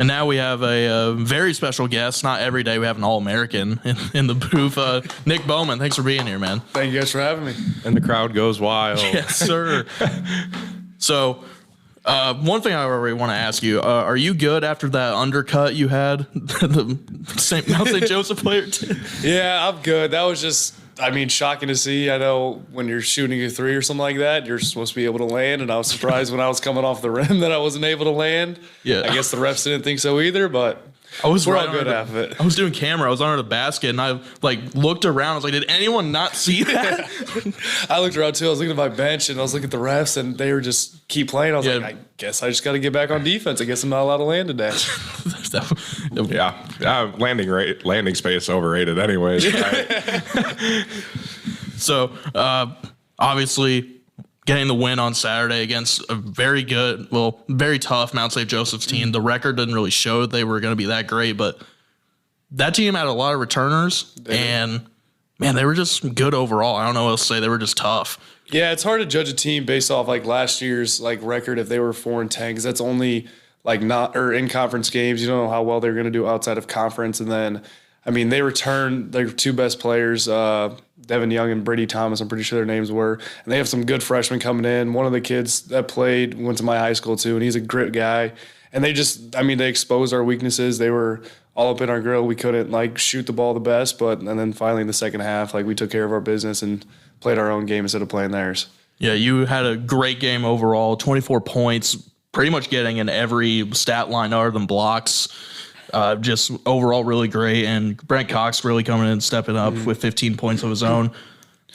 And now we have a very special guest. Not every day we have an All-American in the booth. Nick Bowman, thanks for being here, man. Thank you guys for having me. And the crowd goes wild. Yes, sir. So, one thing I already want to ask you, are you good after that undercut you had the Mount St. Joseph player did? Yeah, I'm good. That was just, shocking to see. I know when you're shooting a three or something like that, you're supposed to be able to land, and I was surprised when I was coming off the rim that I wasn't able to land. Yeah. I guess the refs didn't think so either, but we're all good after it. I was doing camera. I was under the basket, and I looked around. I was like, did anyone not see that? I looked around too. I was looking at my bench, and I was looking at the refs, and they were just keep playing. I was like, I guess I just got to get back on defense. I guess I'm not allowed to land today. Yeah. Landing space overrated anyways. Right? So, obviously, getting the win on Saturday against a very tough Mount St. Joseph's team. The record didn't really show they were going to be that great, but that team had a lot of returners, and, man, they were just good overall. I don't know what else to say. They were just tough. Yeah, it's hard to judge a team based off last year's record if they were 4-10, because that's only in conference games. You don't know how well they're going to do outside of conference. And then, they returned their two best players, Devin Young and Brady Thomas, I'm pretty sure their names were. And they have some good freshmen coming in. One of the kids that went to my high school too, and he's a grit guy. And they just, they exposed our weaknesses. They were all up in our grill. We couldn't shoot the ball the best, and then finally in the second half, we took care of our business and played our own game instead of playing theirs. Yeah, you had a great game overall, 24 points, pretty much getting in every stat line other than blocks. Just overall really great, and Brent Cox really coming in and stepping up with 15 points of his own.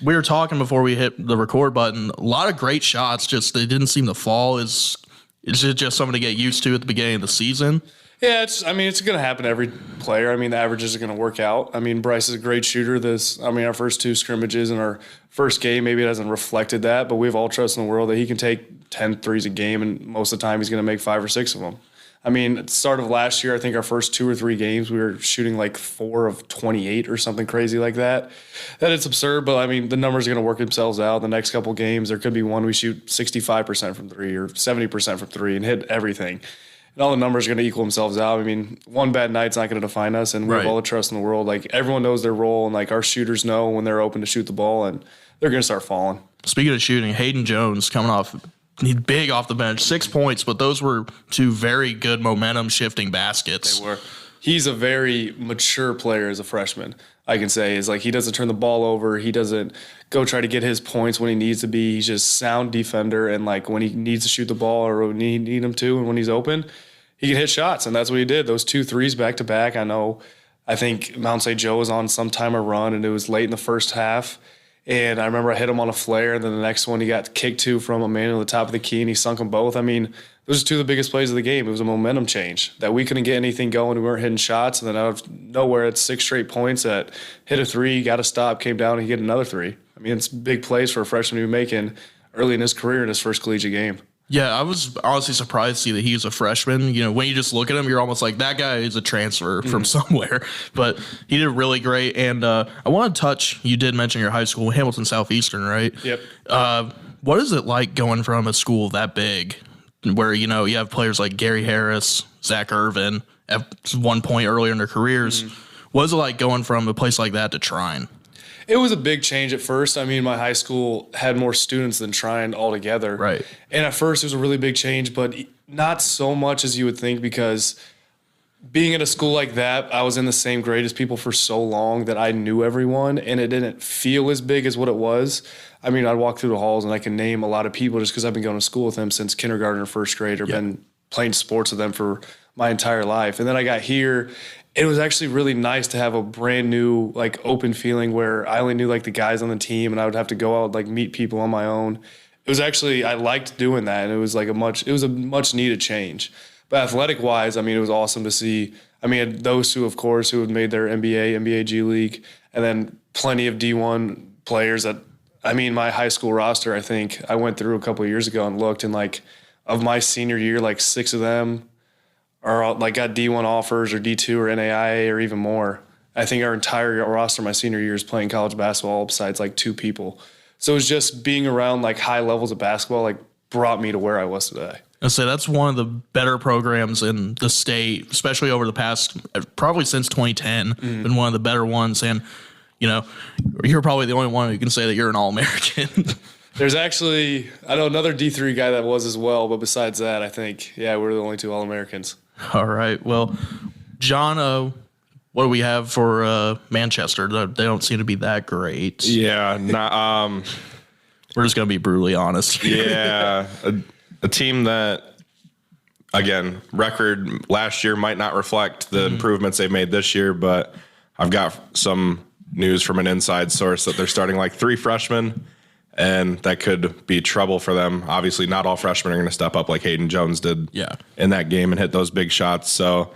We were talking before we hit the record button. A lot of great shots, just they didn't seem to fall. Is it just something to get used to at the beginning of the season? Yeah, it's going to happen to every player. The averages are going to work out. Bryce is a great shooter. Our first two scrimmages and our first game, maybe it hasn't reflected that, but we have all trust in the world that he can take 10 threes a game, and most of the time he's going to make 5 or 6 of them. At the start of last year, I think our first 2 or 3 games, we were shooting 4 of 28 or something crazy like that. That it's absurd, but the numbers are going to work themselves out. The next couple games, there could be one we shoot 65% from 3 or 70% from 3 and hit everything. And all the numbers are going to equal themselves out. One bad night's not going to define us, and we have all the trust in the world. Everyone knows their role, and our shooters know when they're open to shoot the ball, and they're going to start falling. Speaking of shooting, Hayden Jones coming off. He's big off the bench, 6 points, but those were 2 very good momentum-shifting baskets. They were. He's a very mature player as a freshman, I can say. He doesn't turn the ball over. He doesn't go try to get his points when he needs to be. He's just sound defender, and when he needs to shoot the ball or when he need him to and when he's open, he can hit shots, and that's what he did. Those 2 threes back-to-back. I think Mount St. Joe was on some time a run, and it was late in the first half. And I remember I hit him on a flare, and then the next one he got kicked to from a man at the top of the key, and he sunk them both. Those are 2 of the biggest plays of the game. It was a momentum change that we couldn't get anything going. We weren't hitting shots, and then out of nowhere, it's 6 straight points that hit a 3, got to stop, came down, and he hit another 3. It's big plays for a freshman to be making early in his career in his first collegiate game. Yeah, I was honestly surprised to see that he was a freshman. When you just look at him, you're almost like, that guy is a transfer from somewhere. But he did really great. And I want to touch, you did mention your high school, Hamilton Southeastern, right? Yep. What is it like going from a school that big where, you have players like Gary Harris, Zach Irvin at one point earlier in their careers? What is it like going from a place like that to Trine? It was a big change at first. My high school had more students than Trine altogether. Right. And at first it was a really big change, but not so much as you would think, because being at a school like that, I was in the same grade as people for so long that I knew everyone, and it didn't feel as big as what it was. I'd walk through the halls and I can name a lot of people just because I've been going to school with them since kindergarten or first grade, or been playing sports with them for my entire life. And then I got here. It was actually really nice to have a brand new, open feeling where I only knew, the guys on the team, and I would have to go out, meet people on my own. It was actually, I liked doing that, and it was, a much needed change. But athletic-wise, it was awesome to see. Those 2, of course, who had made their NBA G League, and then plenty of D1 players that, my high school roster, I think, I went through a couple of years ago and looked, and, of my senior year, 6 of them or got D1 offers or D2 or NAIA or even more. I think our entire roster my senior year is playing college basketball besides 2 people. So it was just being around high levels of basketball brought me to where I was today. I say that's one of the better programs in the state, especially over the past, probably since 2010, been one of the better ones. And, you know, you're probably the only one who can say that you're an All-American. There's actually, I know another D3 guy that was as well, but besides that, I think, yeah, we're the only 2 All-Americans. All right. Well, John, what do we have for Manchester? They don't seem to be that great. Yeah, We're just going to be brutally honest. yeah, a team that, again, record last year might not reflect the improvements they've made this year, but I've got some news from an inside source that they're starting like 3 freshmen, and that could be trouble for them. Obviously, not all freshmen are going to step up like Hayden Jones did in that game and hit those big shots. So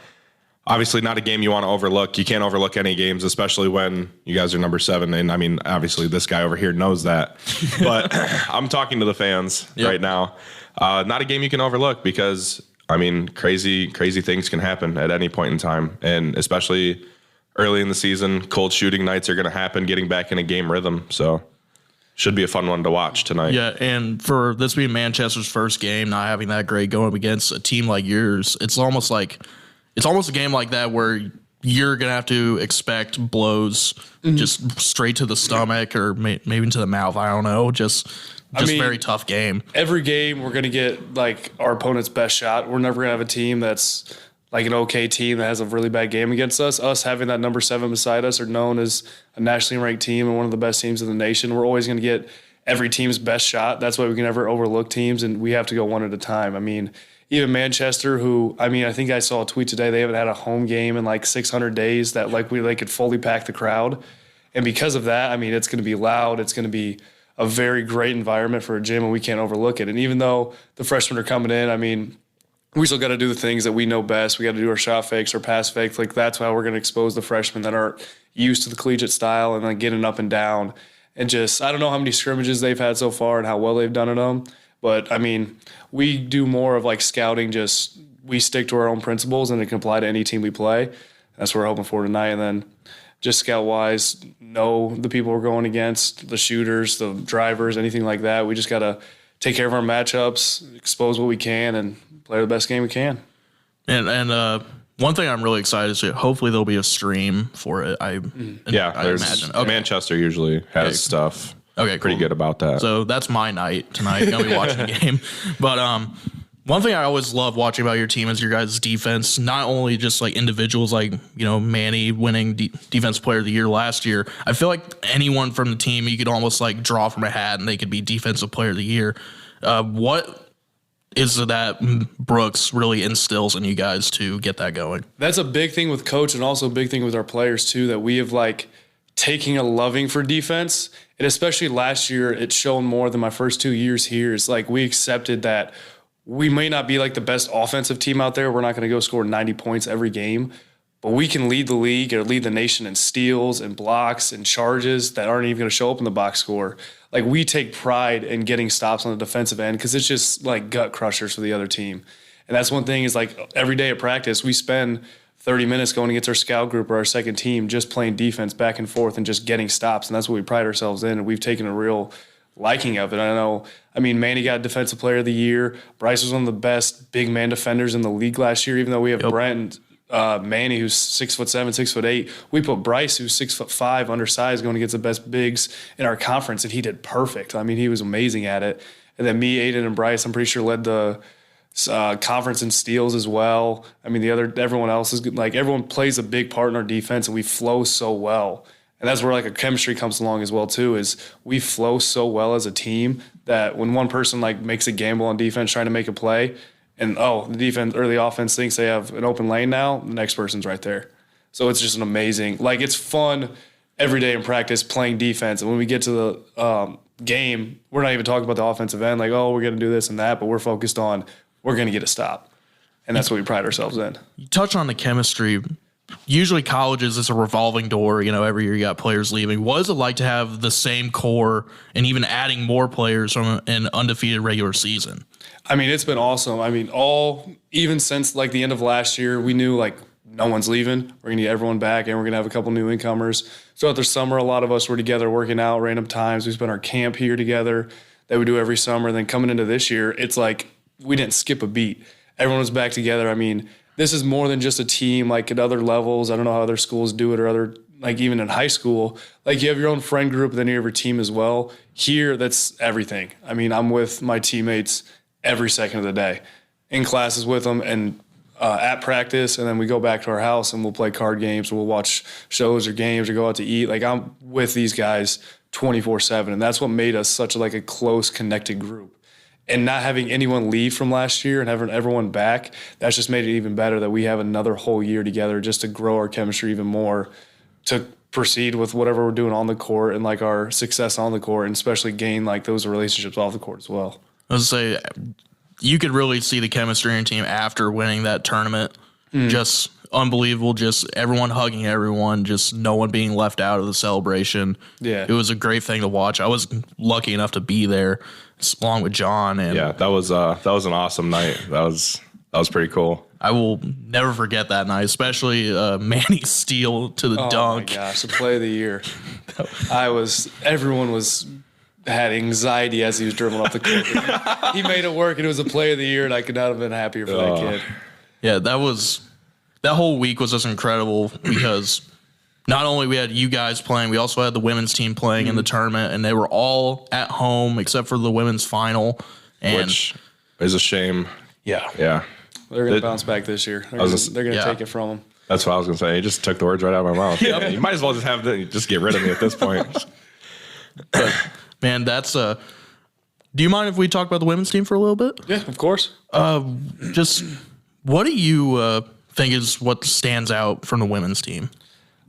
obviously not a game you want to overlook. You can't overlook any games, especially when you guys are number 7. And I mean, obviously this guy over here knows that, but I'm talking to the fans right now. Not a game you can overlook because, I mean, crazy things can happen at any point in time. And especially early in the season, cold shooting nights are going to happen, getting back in a game rhythm. So should be a fun one to watch tonight. Yeah, and for this being Manchester's first game, not having that great going up against a team like yours, it's almost a game like that where you're going to have to expect blows just straight to the stomach or maybe to the mouth. I don't know. Just very tough game. Every game we're going to get like our opponent's best shot. We're never going to have a team that's like an okay team that has a really bad game against us. Us having that number 7 beside us are known as a nationally ranked team and one of the best teams in the nation. We're always going to get every team's best shot. That's why we can never overlook teams, and we have to go one at a time. I mean, even Manchester, who, I mean, I think I saw a tweet today, they haven't had a home game in like 600 days that like they could fully pack the crowd. And because of that, I mean, it's going to be loud. It's going to be a very great environment for a gym, and we can't overlook it. And even though the freshmen are coming in, I mean, we still got to do the things that we know best. We got to do our shot fakes, our pass fakes. Like, that's how we're going to expose the freshmen that aren't used to the collegiate style and like getting up and down. And just, I don't know how many scrimmages they've had so far and how well they've done at them. But, I mean, we do more of like scouting, just we stick to our own principles and it can apply to any team we play. That's what we're hoping for tonight. And then just scout-wise, know the people we're going against, the shooters, the drivers, anything like that. We just got to take care of our matchups, expose what we can, and play the best game we can. And one thing I'm really excited to hopefully there'll be a stream for it. I imagine. Okay. Manchester usually has stuff. Okay, pretty good about that. So that's my night tonight. Gonna be watching the game. But one thing I always love watching about your team is your guys' defense. Not only just like individuals, like Manny winning Defense Player of the Year last year. I feel like anyone from the team you could almost like draw from a hat and they could be Defensive Player of the Year. What is that Brooks really instills in you guys to get that going? That's a big thing with coach and also a big thing with our players too, that we have like taking a loving for defense. And especially last year, it's shown more than my first 2 years here. It's like we accepted that we may not be like the best offensive team out there. We're not going to go score 90 points every game, but we can lead the league or lead the nation in steals and blocks and charges that aren't even going to show up in the box score. Like, we take pride in getting stops on the defensive end because it's just like gut crushers for the other team. And that's one thing is like every day at practice, we spend 30 minutes going against our scout group or our second team just playing defense back and forth and just getting stops. And that's what we pride ourselves in. And we've taken a real liking of it. I mean, Manny got Defensive Player of the Year. Bryce was one of the best big man defenders in the league last year, even though we have Brent and Manny, who's 6'7", 6'8". We put Bryce, who's 6'5", undersized, going against the best bigs in our conference, and he did perfect. I mean, he was amazing at it. And then me, Aiden, and Bryce, I'm pretty sure led the conference in steals as well. I mean, everyone else is good. Like, everyone plays a big part in our defense, and we flow so well. And that's where like a chemistry comes along as well too, is we flow so well as a team that when one person like makes a gamble on defense trying to make a play, and the defense or the offense thinks they have an open lane now, the next person's right there. So it's just an amazing, like, it's fun every day in practice playing defense. And when we get to the game, we're not even talking about the offensive end, like, we're going to do this and that, but we're focused on we're going to get a stop. And that's what we pride ourselves in. You touch on the chemistry. Usually colleges, it's a revolving door. Every year you got players leaving. What is it like to have the same core and even adding more players from an undefeated regular season? I mean, it's been awesome. I mean, even since like the end of last year, we knew like no one's leaving. We're going to get everyone back, and we're going to have a couple new incomers. Throughout the summer, a lot of us were together working out random times. We spent our camp here together that we do every summer. Then coming into this year, it's like we didn't skip a beat. Everyone was back together. I mean, this is more than just a team like at other levels. I don't know how other schools do it or other, like even in high school. Like you have your own friend group, then you have your team as well. Here, that's everything. I mean, I'm with my teammates every second of the day, in classes with them and at practice, and then we go back to our house and we'll play card games or we'll watch shows or games or go out to eat. Like I'm with these guys 24/7, and that's what made us such like a close, connected group. And not having anyone leave from last year and having everyone back, that's just made it even better that we have another whole year together just to grow our chemistry even more, to proceed with whatever we're doing on the court and like our success on the court, and especially gain like those relationships off the court as well. I was say you could really see the chemistry in your team after winning that tournament. Just unbelievable. Just everyone hugging everyone, just no one being left out of the celebration. Yeah. It was a great thing to watch. I was lucky enough to be there along with John. And Yeah, that was an awesome night. That was pretty cool. I will never forget that night, especially Manny Steele to the dunk. Oh my gosh, the play of the year. Everyone had anxiety as he was dribbling off the court. He made it work, and it was a play of the year, and I could not have been happier for that kid. Yeah, that whole week was just incredible because not only we had you guys playing, we also had the women's team playing in the tournament, and they were all at home except for the women's final. And Which is a shame. yeah. Yeah. They're going to bounce back this year. They're going to yeah. take it from them. That's what I was going to say. You just took the words right out of my mouth. Yeah, you might as well just get rid of me at this point. Man, that's do you mind if we talk about the women's team for a little bit? Yeah, of course. Just what do you think is what stands out from the women's team?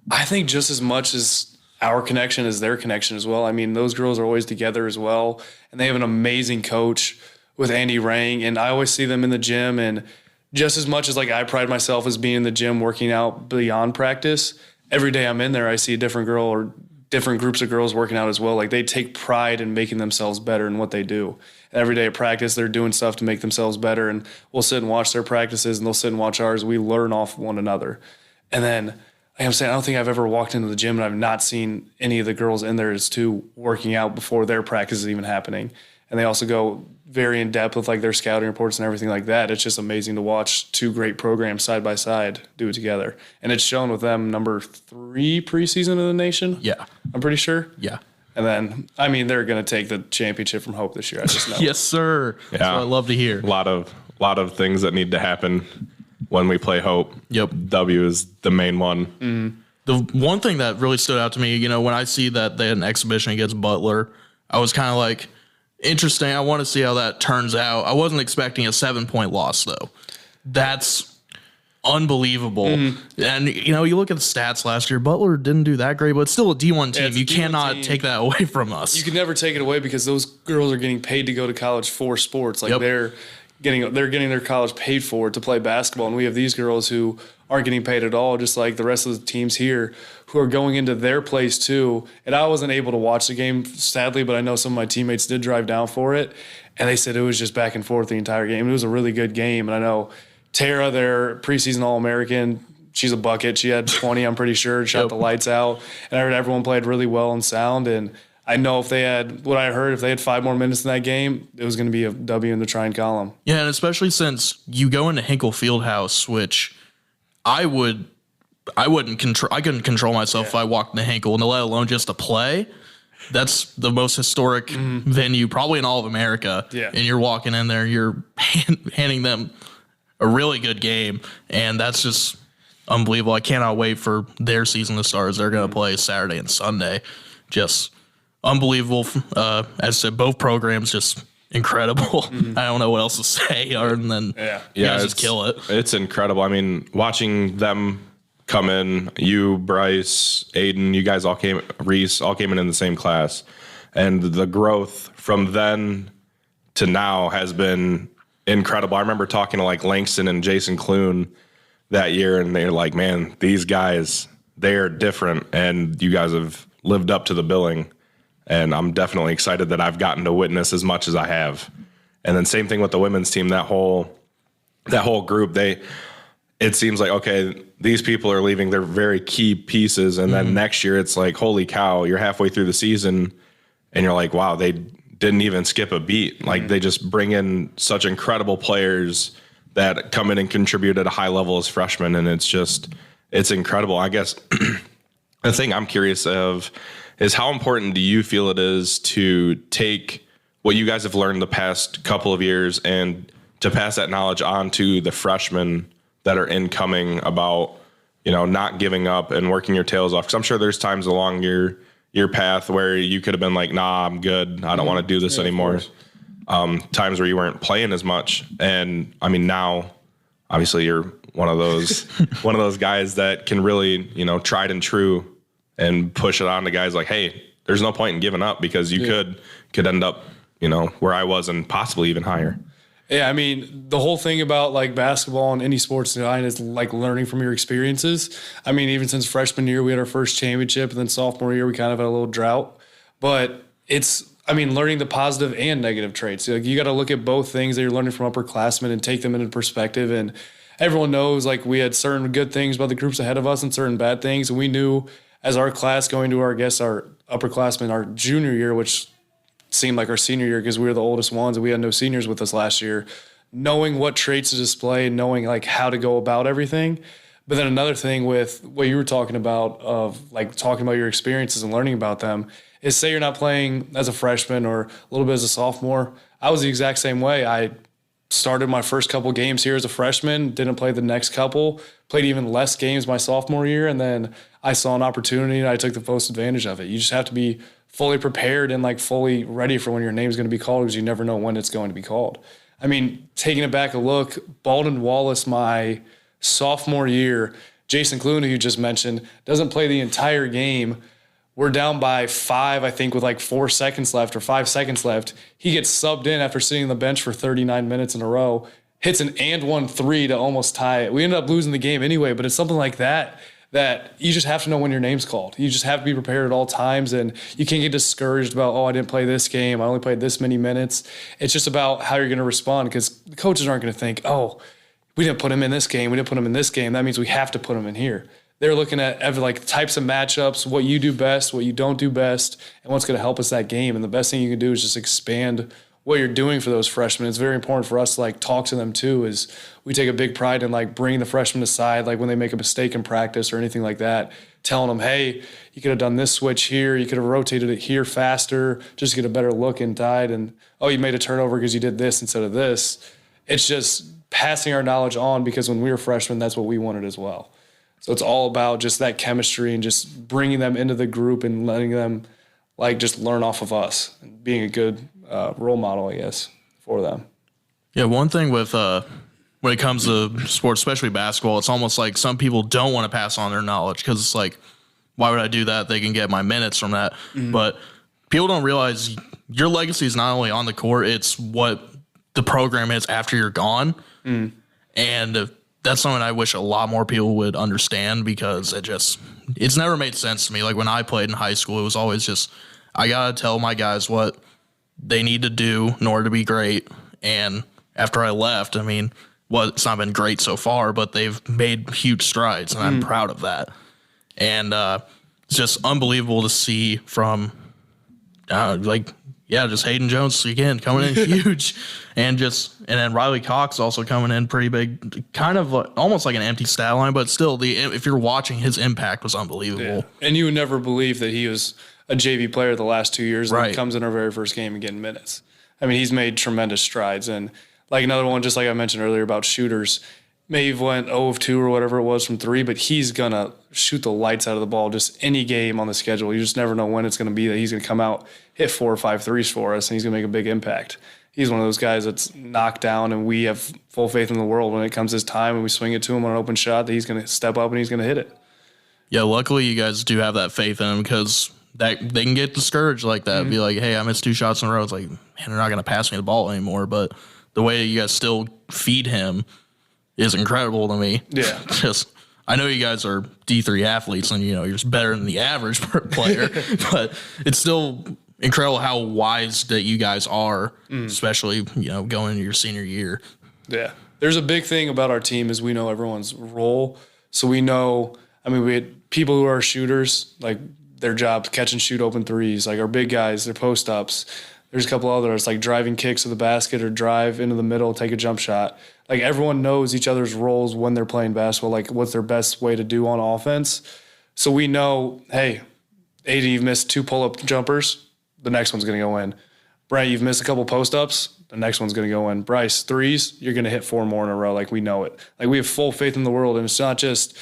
I think just as much as our connection is their connection as well. I mean, those girls are always together as well, and they have an amazing coach with Andy Rang, and I always see them in the gym, and just as much as like I pride myself as being in the gym working out beyond practice, every day I'm in there I see a different girl or different groups of girls working out as well. Like they take pride in making themselves better in what they do. And every day at practice they're doing stuff to make themselves better, and we'll sit and watch their practices and they'll sit and watch ours. We learn off one another. And then like I'm saying, I don't think I've ever walked into the gym and I've not seen any of the girls in there as too working out before their practice is even happening. And they also go very in depth with like their scouting reports and everything like that. It's just amazing to watch two great programs side by side do it together. And it's shown with them number 3 preseason in the nation. Yeah. I'm pretty sure. Yeah. And then, I mean, they're going to take the championship from Hope this year. I just know. Yes, sir. Yeah. That's what I love to hear. A lot of things that need to happen when we play Hope. Yep. W is the main one. Mm-hmm. The one thing that really stood out to me, when I see that they had an exhibition against Butler, I was kind of like, interesting. I want to see how that turns out. I wasn't expecting a 7-point loss, though. That's unbelievable. Mm-hmm. And, you look at the stats last year, Butler didn't do that great, but it's still a D1 team. You cannot take that away from us. You can never take it away because those girls are getting paid to go to college for sports. Like Yep. they're getting their college paid for to play basketball. And we have these girls who aren't getting paid at all, just like the rest of the teams here who are going into their place too. And I wasn't able to watch the game, sadly, but I know some of my teammates did drive down for it. And they said it was just back and forth the entire game. It was a really good game. And I know Tara, their preseason All-American, she's a bucket. She had 20, I'm pretty sure, shot the lights out. And I heard everyone played really well and sound. And I know if they had 5 more minutes in that game, it was going to be a W in the Trine column. Yeah, and especially since you go into Hinkle Fieldhouse, which I couldn't control myself if I walked into Hinkle, and let alone just to play. That's the most historic venue probably in all of America. Yeah. And you're walking in there, you're handing them a really good game, and that's just unbelievable. I cannot wait for their season to start as they're going to play Saturday and Sunday. Just unbelievable. As I said, both programs just incredible. I don't know what else to say other than you guys just kill it. It's incredible. I mean, watching them come in, you, Bryce, Aiden, you guys Reese, all came in the same class. And the growth from then to now has been incredible. I remember talking to like Langston and Jason Clune that year, and they're like, man, these guys, they're different, and you guys have lived up to the billing. And I'm definitely excited that I've gotten to witness as much as I have. And then same thing with the women's team, that whole group, it seems like, okay, these people are leaving. They're very key pieces. And then next year it's like, holy cow, you're halfway through the season and you're like, wow, they didn't even skip a beat. Like they just bring in such incredible players that come in and contribute at a high level as freshmen. And it's incredible. I guess the thing I'm curious of is how important do you feel it is to take what you guys have learned the past couple of years and to pass that knowledge on to the freshmen that are incoming about, not giving up and working your tails off? Because I'm sure there's times along your path where you could have been like, nah, I'm good. I don't want to do this anymore. Times where you weren't playing as much. And I mean, now obviously you're one of those guys that can really, tried and true and push it on to guys like, hey, there's no point in giving up because you could end up, where I was and possibly even higher. Yeah, I mean, the whole thing about like basketball and any sports design is like learning from your experiences. I mean, even since freshman year, we had our first championship, and then sophomore year, we kind of had a little drought. But learning the positive and negative traits. Like, you got to look at both things that you're learning from upperclassmen and take them into perspective. And everyone knows, like, we had certain good things about the groups ahead of us and certain bad things. And we knew as our class going to our upperclassmen, our junior year, which seemed like our senior year because we were the oldest ones and we had no seniors with us last year, knowing what traits to display, knowing like how to go about everything. But then another thing with what you were talking about of like talking about your experiences and learning about them is, say you're not playing as a freshman or a little bit as a sophomore. I was the exact same way. I started my first couple games here as a freshman, didn't play the next couple, played even less games my sophomore year, and then I saw an opportunity and I took the most advantage of it. You just have to be fully prepared and like fully ready for when your name's going to be called, because you never know when it's going to be called. I mean, taking it back a look, Baldwin Wallace, my sophomore year, Jason Clune, who you just mentioned, doesn't play the entire game. We're down by 5, I think, with like 4 seconds left or 5 seconds left. He gets subbed in after sitting on the bench for 39 minutes in a row, hits an and 1 3 to almost tie it. We ended up losing the game anyway, but it's something like that you just have to know when your name's called. You just have to be prepared at all times, and you can't get discouraged about, I didn't play this game, I only played this many minutes. It's just about how you're going to respond, because the coaches aren't going to think, we didn't put him in this game, we didn't put him in this game, that means we have to put him in here. They're looking at like types of matchups, what you do best, what you don't do best, and what's going to help us that game. And the best thing you can do is just expand what you're doing for those freshmen. It's very important for us to like talk to them too, is we take a big pride in like bringing the freshmen aside, like when they make a mistake in practice or anything like that, telling them, hey, you could have done this switch here, you could have rotated it here faster, just to get a better look inside, and you made a turnover because you did this instead of this. It's just passing our knowledge on, because when we were freshmen, that's what we wanted as well. So it's all about just that chemistry and just bringing them into the group and letting them like just learn off of us and being a good role model, I guess, for them. Yeah, one thing with when it comes to sports, especially basketball, it's almost like some people don't want to pass on their knowledge because it's like, why would I do that? They can get my minutes from that. Mm-hmm. But people don't realize your legacy is not only on the court, it's what the program is after you're gone. Mm. And that's something I wish a lot more people would understand, because it's never made sense to me. Like when I played in high school, it was always just, I got to tell my guys what they need to do in order to be great. And after I left, I mean, it's not been great so far, but they've made huge strides, and I'm proud of that. And it's just unbelievable to see from just Hayden Jones again coming in huge, and then Riley Cox also coming in pretty big, kind of almost like an empty stat line, but still, if you're watching, his impact was unbelievable. Yeah. And you would never believe that he was a JV player the last 2 years, and he comes in our very first game and getting minutes. I mean, he's made tremendous strides. And like another one, just like I mentioned earlier about shooters, Maeve went 0 of 2 or whatever it was from 3, but he's going to shoot the lights out of the ball just any game on the schedule. You just never know when it's going to be that he's going to come out, hit 4 or 5 threes for us, and he's going to make a big impact. He's one of those guys that's knocked down, and we have full faith in the world when it comes his time and we swing it to him on an open shot that he's going to step up and he's going to hit it. Yeah, luckily you guys do have that faith in him, because they can get discouraged like that. Mm-hmm. Be like, hey, I missed 2 shots in a row. It's like, man, they're not going to pass me the ball anymore. But the way you guys still feed him is incredible to me. Yeah. I know you guys are D3 athletes and, you're just better than the average player, but it's still incredible how wise that you guys are, especially, going into your senior year. Yeah. There's a big thing about our team is we know everyone's role. So we know, we had people who are shooters, like their job, catch and shoot open threes, like our big guys, their post-ups. There's a couple others like driving kicks to the basket or drive into the middle, take a jump shot. Like everyone knows each other's roles when they're playing basketball, like what's their best way to do on offense. So we know, hey, AD, you've missed 2 pull-up jumpers, the next one's going to go in. Brent, you've missed a couple post-ups, the next one's going to go in. Bryce, threes, you're going to hit 4 more in a row. Like we know it. Like we have full faith in the world, and it's not just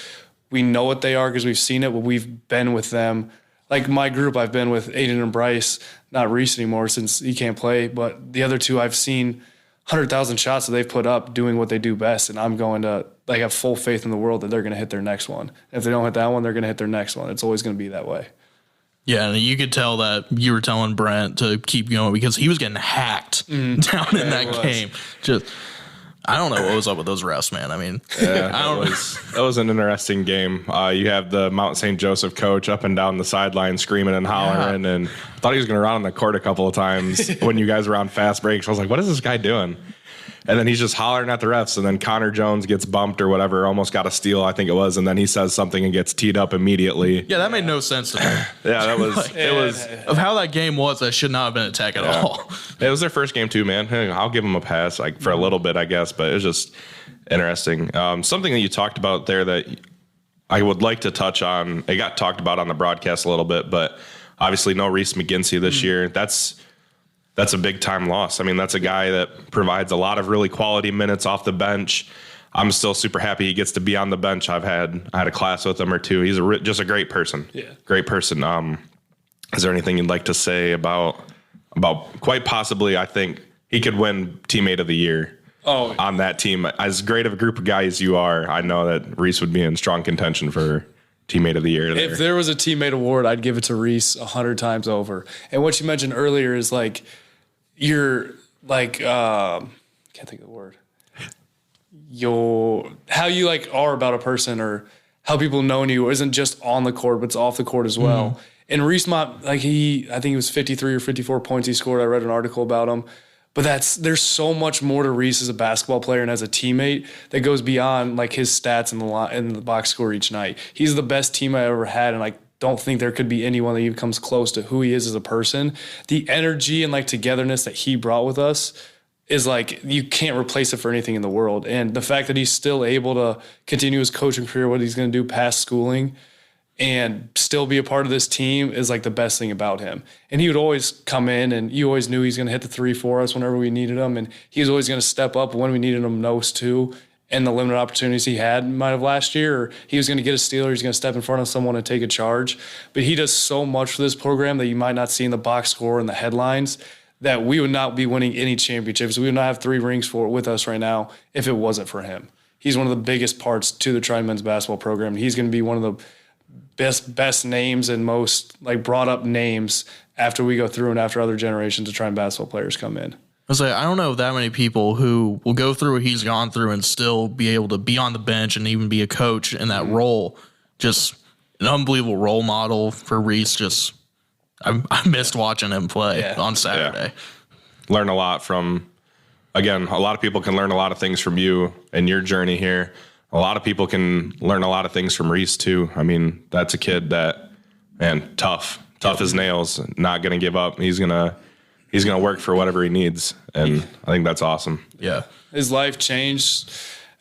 we know what they are because we've seen it, but we've been with them. Like my group, I've been with Aiden and Bryce, not Reese anymore since he can't play, but the other 2 I've seen 100,000 shots that they've put up doing what they do best, and I'm going to like have full faith in the world that they're going to hit their next one. If they don't hit that one, they're going to hit their next one. It's always going to be that way. Yeah, and you could tell that you were telling Brent to keep going because he was getting hacked down in that game. Just, I don't know what was up with those refs, man. I mean, that was an interesting game. You have the Mount St. Joseph coach up and down the sideline screaming and hollering, and I thought he was going to run on the court a couple of times when you guys were on fast breaks. I was like, what is this guy doing? And then he's just hollering at the refs, and then Connor Jones gets bumped or whatever, almost got a steal, I think it was, and then he says something and gets teed up immediately. Yeah, that made no sense to me. Yeah, that was it was of how that game was. That should not have been an attack at all. It was their first game too, man. Hey, I'll give them a pass, like for a little bit, I guess, but it was just interesting. Something that you talked about there that I would like to touch on. It got talked about on the broadcast a little bit, but obviously no Reese McGinty this year. That's a big time loss. I mean, that's a guy that provides a lot of really quality minutes off the bench. I'm still super happy he gets to be on the bench. I had a class with him or 2. He's just a great person. Yeah, great person. Is there anything you'd like to say about quite possibly? I think he could win Teammate of the Year. On that team, as great of a group of guys you are, I know that Reese would be in strong contention for Teammate of the Year. If there was a teammate award, I'd give it to Reese 100 times over. And what you mentioned earlier is like, you're like, can't think of the word. How you like are about a person or how people know you isn't just on the court, but it's off the court as well. Mm-hmm. And Reese Mott, like I think it was 53 or 54 points he scored. I read an article about him. But there's so much more to Reese as a basketball player and as a teammate that goes beyond like his stats in the box score each night. He's the best team I ever had, and I don't think there could be anyone that even comes close to who he is as a person. The energy and like togetherness that he brought with us is like you can't replace it for anything in the world. And the fact that he's still able to continue his coaching career, what he's going to do past schooling, and still be a part of this team is like the best thing about him. And he would always come in, and you always knew he's going to hit the 3 for us whenever we needed him. And he was always going to step up when we needed him most too. And the limited opportunities he had might have last year, or he was going to get a steal, or he's going to step in front of someone and take a charge. But he does so much for this program that you might not see in the box score and the headlines that we would not be winning any championships. We would not have 3 rings with us right now if it wasn't for him. He's one of the biggest parts to the Trine men's basketball program. He's going to be one of the best names and most like brought up names after we go through and after other generations of Trine basketball players come in. I don't know that many people who will go through what he's gone through and still be able to be on the bench and even be a coach in that role. Just an unbelievable role model for Reese. Just I missed watching him play on Saturday. Yeah. Learn a lot from, again, a lot of people can learn a lot of things from you and your journey here. A lot of people can learn a lot of things from Reese too. I mean, that's a kid that, man, tough as nails, not going to give up. He's going to work for whatever he needs. And I think that's awesome. Yeah. His life changed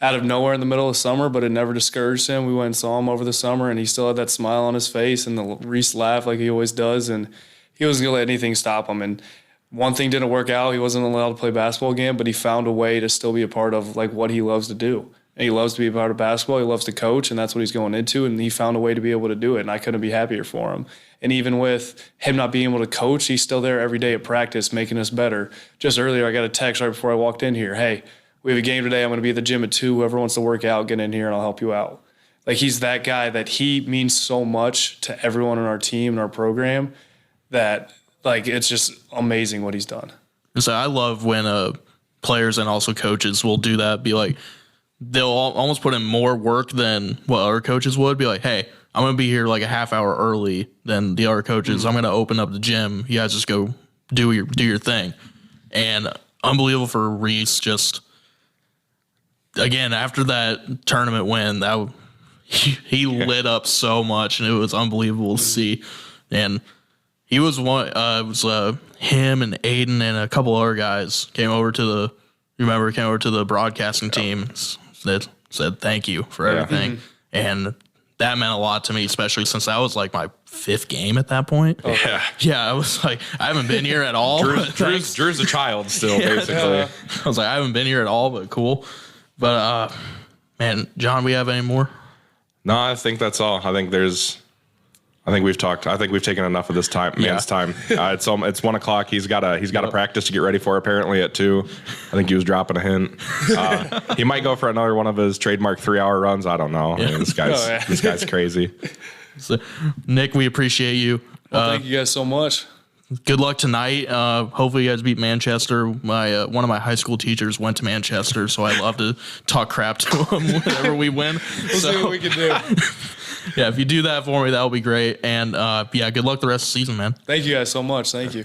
out of nowhere in the middle of summer, but it never discouraged him. We went and saw him over the summer, and he still had that smile on his face and the Reese laugh like he always does. And he wasn't going to let anything stop him. And one thing didn't work out. He wasn't allowed to play basketball again, but he found a way to still be a part of like what he loves to do. And he loves to be a part of basketball. He loves to coach, and that's what he's going into. And he found a way to be able to do it, and I couldn't be happier for him. And even with him not being able to coach, he's still there every day at practice, making us better. Just earlier, I got a text right before I walked in here. Hey, we have a game today. I'm going to be at the gym at 2. Whoever wants to work out, get in here, and I'll help you out. Like, he's that guy that he means so much to everyone on our team and our program that, like, it's just amazing what he's done. So I love when players and also coaches will do that, be like, they'll almost put in more work than what other coaches would. Be like, hey, I'm going to be here like a half hour early than the other coaches. I'm going to open up the gym. You guys just go do your thing. And unbelievable for Reese. Just, again, after that tournament win, he lit up so much, and it was unbelievable to see. And He was one. It was him and Aiden and a couple other guys came over to the broadcasting team. Said thank you for everything, and that meant a lot to me, especially since that was like my 5th game at that point. Yeah. I was like, I haven't been here at all. Drew's a child still, basically. I was like, I haven't been here at all, but cool. But man, John, we have any more? No, I think that's all. I think we've talked. I think we've taken enough of this time. Man's time. It's 1:00. He's got a practice to get ready for. Apparently at 2. I think he was dropping a hint. He might go for another one of his trademark 3-hour runs. I don't know. I mean, this guy's crazy. So, Nick, we appreciate you. Well, thank you guys so much. Good luck tonight. Hopefully you guys beat Manchester. My one of my high school teachers went to Manchester, so I love to talk crap to him whenever we win. We'll see what we can do. Yeah, if you do that for me, that would be great. And good luck the rest of the season, man. Thank you guys so much. Thank you.